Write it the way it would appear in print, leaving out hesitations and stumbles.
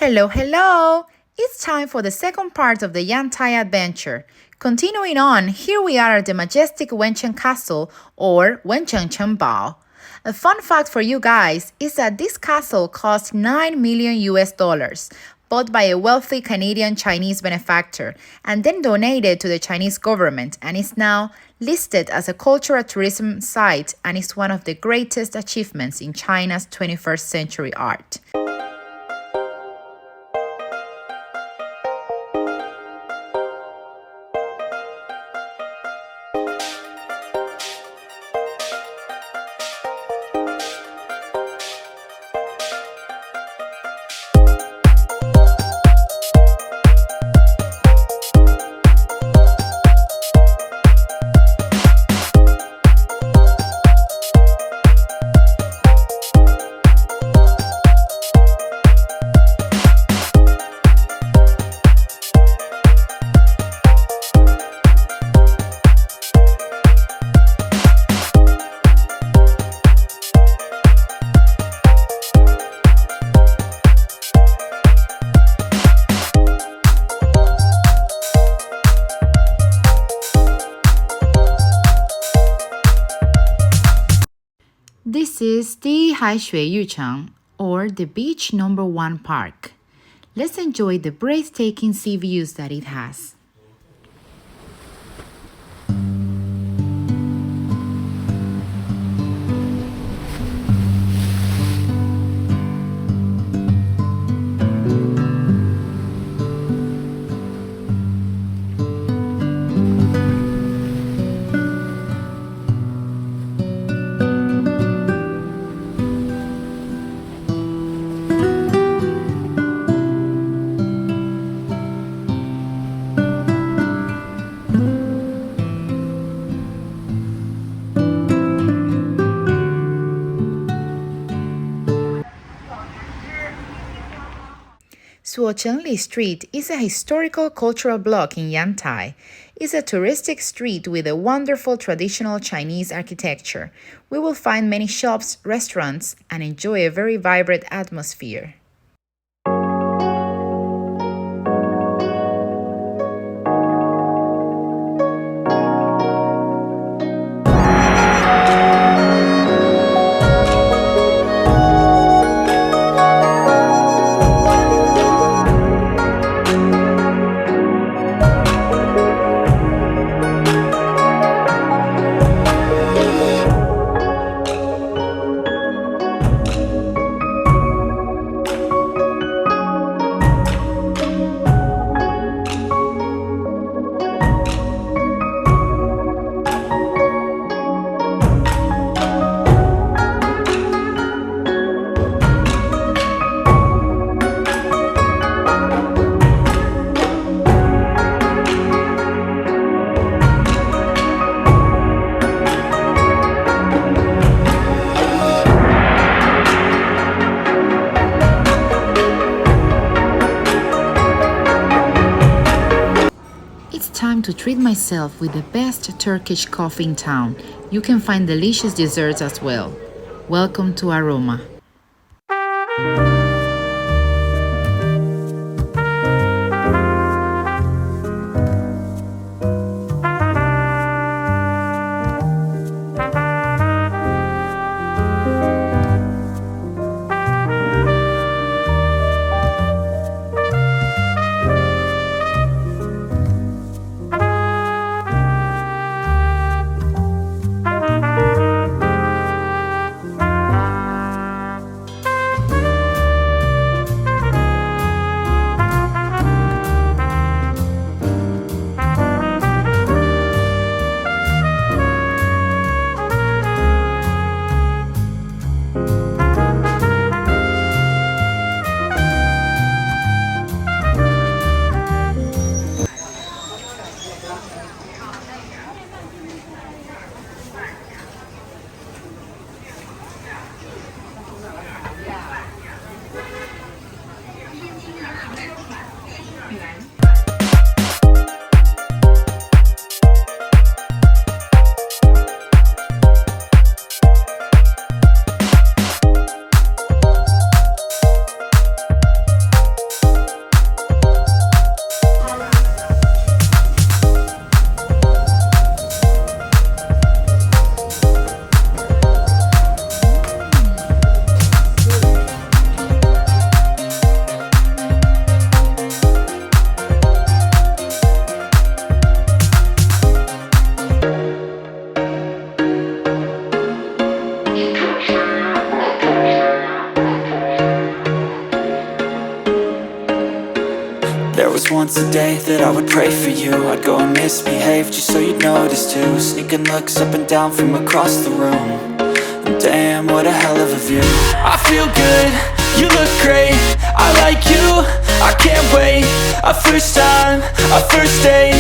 Hello, hello! It's time for the second part of the Yantai adventure. Continuing on, here we are at the majestic Wenchen Castle or Wencheng Chenbao. A fun fact for you guys is that this castle cost 9 million US dollars, bought by a wealthy Canadian Chinese benefactor and then donated to the Chinese government, and is now listed as a cultural tourism site and is one of the greatest achievements in China's 21st century art. This is the Haishui or the Beach Number 1 Park. Let's enjoy the breathtaking sea views that it has. Suochengli Street is a historical cultural block in Yantai. It's a touristic street with a wonderful traditional Chinese architecture. We will find many shops, restaurants, and enjoy a very vibrant atmosphere. Time to treat myself with the best Turkish coffee in town. You can find delicious desserts as well. Welcome to Aroma. once a day that I would pray for you. I'd go and misbehave just so you'd notice too. Sneaking looks up and down from across the room. And damn, what a hell of a view. I feel good, you look great, I like you, I can't wait. A first time, a first date,